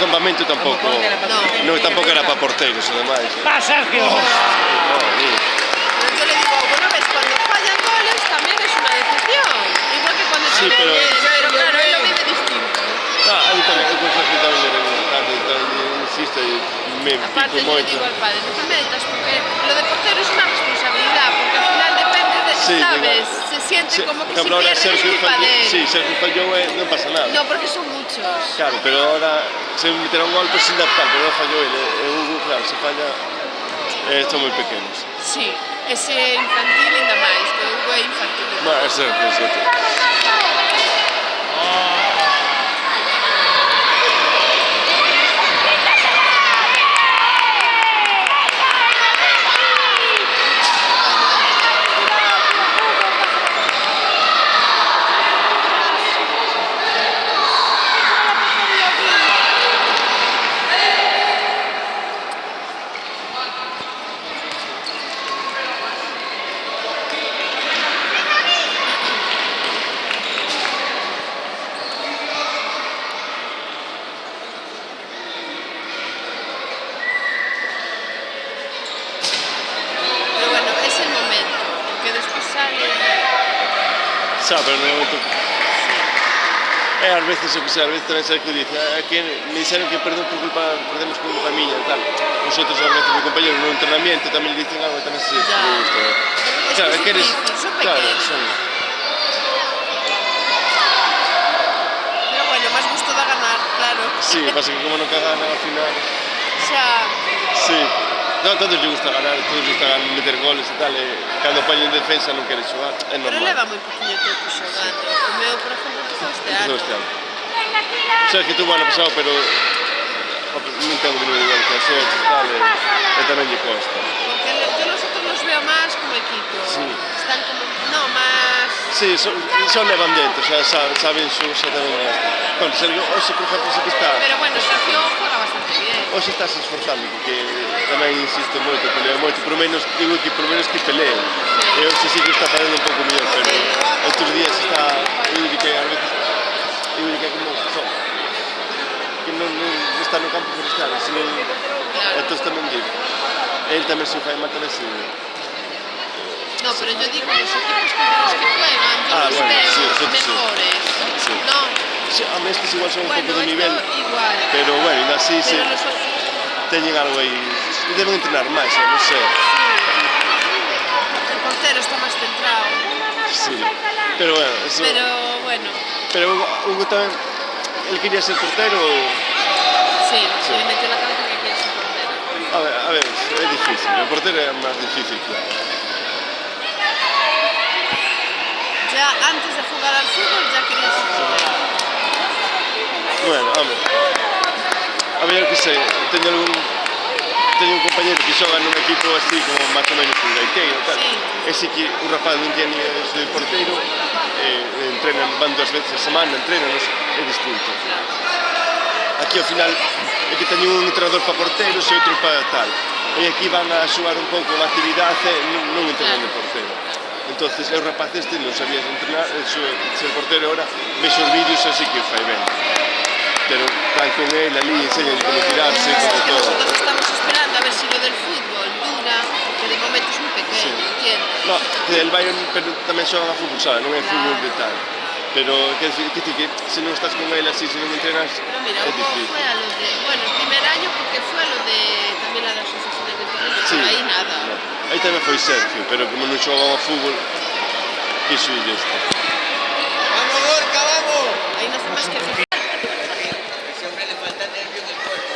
campamento tampouco tampouco era para porteiros, ademais. ¡Va, Sergio! Pero yo le digo, bueno, ves, cuando fallan goles también es una decepción. Igual que cuando Sí, tienen pero- pero claro, él lo vive distinto. A mí tamén, eu confeso que tamén insisto e me Aparte, pico yo le moito. digo al padre, no te metas, porque lo de portero es una responsabilidad, porque al final depende de, Sí, ¿sabes? Se siente como que si ahora pierde es Sergio culpa de él. Sí, Sergio fallou e non pasa nada. No, porque son muchos. Claro, pero ahora se meterá un gol pues sin adaptar, pero non fallou ele. E Hugo, claro, se falla, están moi pequenos. Sí, ese infantil ainda máis, que o Hugo é infantil. É Sergio, sí. Pero bueno, es el momento, porque despois sale... Xa, pero no momento... ás veces, o que sei, ás veces tamén Sergio dice que me dixeron que perdemos por culpa miña e tal. Os outros, ás veces, meu compañero no entrenamiento tamén le dicen algo e tamén se Ya. gusta. Es Claro, que que eres... son Claro, pequeños. son... Pero bueno, máis gusto da ganar, claro. Sí, pasa que como non cagan ao final... Xa, Sí. No, a todos lle gusta ganar, a todos lle gusta meter goles e tal, e cando poñen defensa non quere xogar, é pero normal. leva moi poquinho tempo xogando. O meu, por exemplo, empezou este Empezou ano. este ano. Sergio tuvo ano pasado, pero non ten o nivel igual que a Sergio e tal, e tamén lle costa. Porque yo nosotros los veo más como equipo. Sí. Están como, no, más... Sí, son levan dentro, xa saben xa tamén máis. Bueno, Sergio, hoxe, por exemplo, sí que está... Pero bueno, Sergio juega bastante bien. Hoxe está se esforzando, porque tamén insisto moito, pelea moito, por menos, digo que por menos que pelee. E hoxe sí que está facendo un pouco mellor, pero outros días está, eu digo que a veces, eu digo que como son, que non está no campo por estar, senón, entón tamén digo, el tamén se fai mal tamén se... No, pero yo digo, los equipos contra los que juegan, yo los bueno, veo sí, nosotros sí. mejores. Sí. No, Sí, a mí estes igual son un bueno, pouco de esto nivel, igual. pero bueno, ainda así se Pero los otros... teñen algo aí, deben entrenar máis, non sei. El portero está más centrado. Sí, pero bueno, eso... Pero bueno, Pero Hugo tamén, el quería ser portero ou... sí, se le metió en la cabeza que quiere ser portero. A ver, é difícil, o portero é máis difícil, claro. Ya antes de jugar al fútbol ya quería ser portero. Bueno, home, a ver, que sei, teño un compañero que xoga nun equipo así como máis ou menos un gaiteiro e tal. Sí. E si que o rapaz non tiene ese porteiro, entrenan, van 2 veces a semana, entrenanos, é distinto. Aquí ao final é que teñen un entrenador para porteros e outro para tal. E aquí van a xogar un pouco a actividade e non entrenan de portero. Entonces, o rapaz este non sabía entrenar, ser portero ahora, vexo os vídeos así que fai ben. Pero van con él ali, enseñan como tirarse, Es como que todo. nosotros estamos esperando a ver si lo del fútbol dura, que de momento es muy pequeño, Sí. ¿entiendes? No, que el Bayern pero tamén xogan a fútbol, sabe? Non é fútbol de tal. Pero que decir que se non estás con él así, se non entrenas, Pero mira, é Hugo difícil. fue a lo de, bueno, el primer año porque fue a lo de, también a la asociación de veterinarios, Sí. pero ahí nada. No. Aí tamén foi Sergio, pero como non xogaba a fútbol, quixo ir este. ¡Vamos, Gorka, vamos! Ahí no hace más que fijar. Ese hombre le falta nervio en el cuerpo.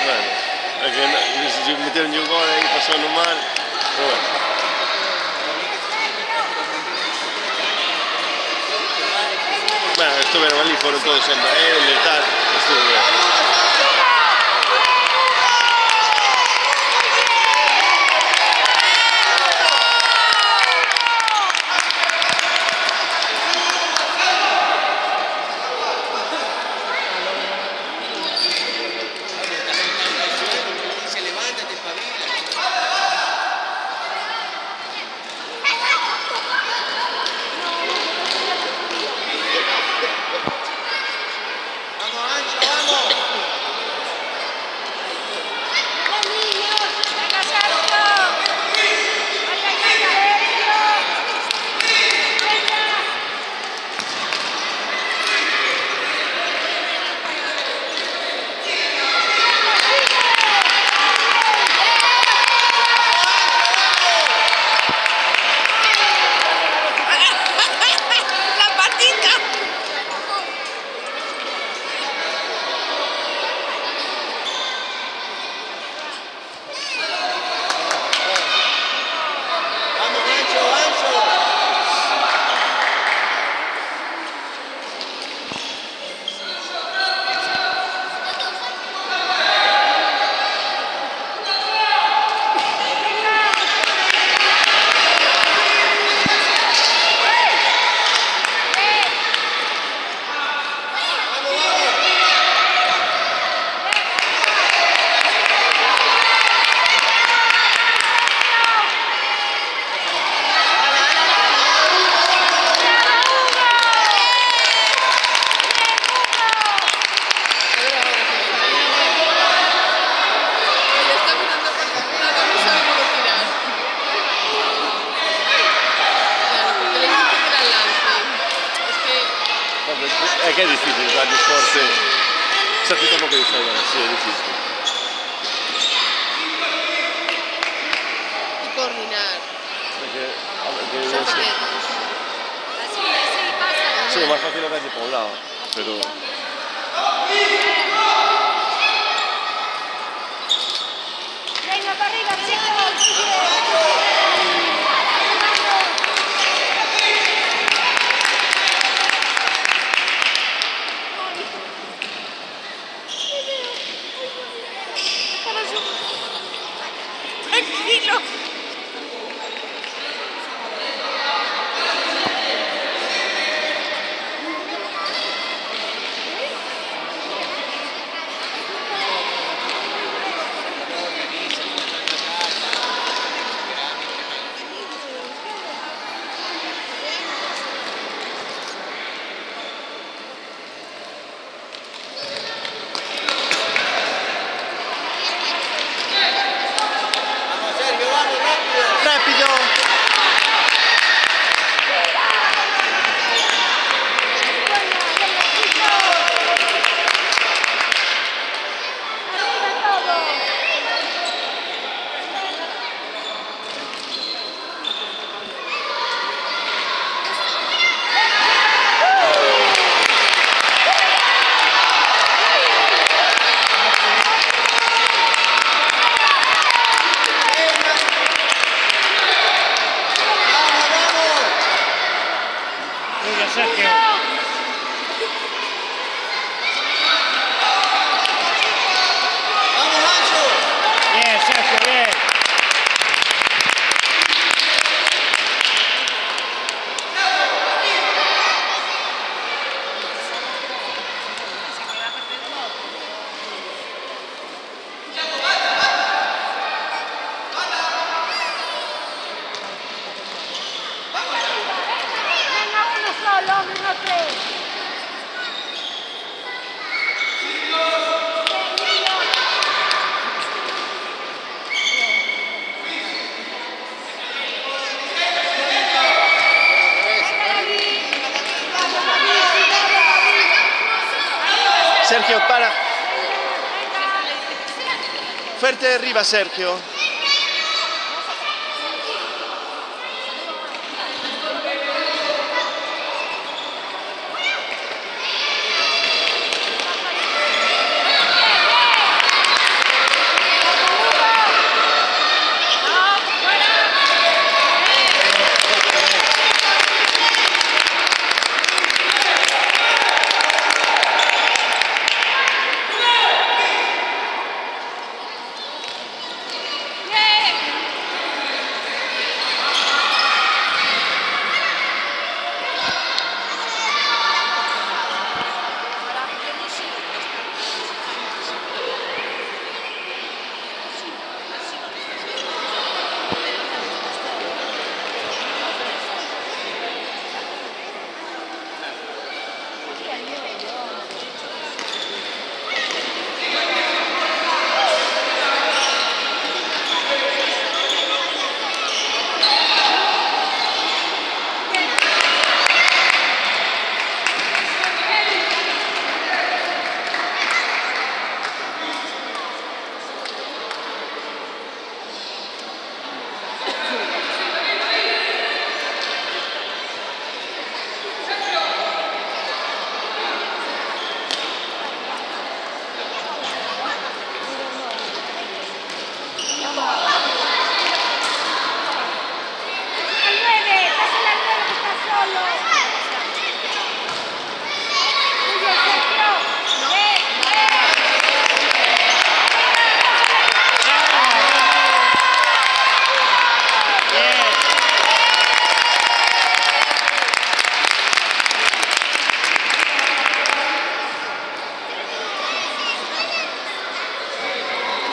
Bueno, é que se meteron un gol aí, pasou no mal, pero bueno. Bueno, estuvieron ali, foron todos en él e tal, estuvo ben. Se levanta, te espabila. que é difícil darlle forte. Sergio tampouco lle sabe, sí, é difícil. Y coordinar. Son pequeños. Sí, o máis fácil é darlle por un lado, pero... Venga, para arriba, chicos. Tranquilo. Vamos, Sergio, vamos, rápido. Rápido! Arriba todo. Vamos, vamos. Tuya, Sergio. Vamos, Ancho. Bien, Sergio, bien. Venga, uno solo, menos tres. Sergio, para! Fuerte arriba, Sergio. Al 9, pásale al 9 que está solo. Tuyo, Sergio.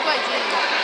Igual, sí.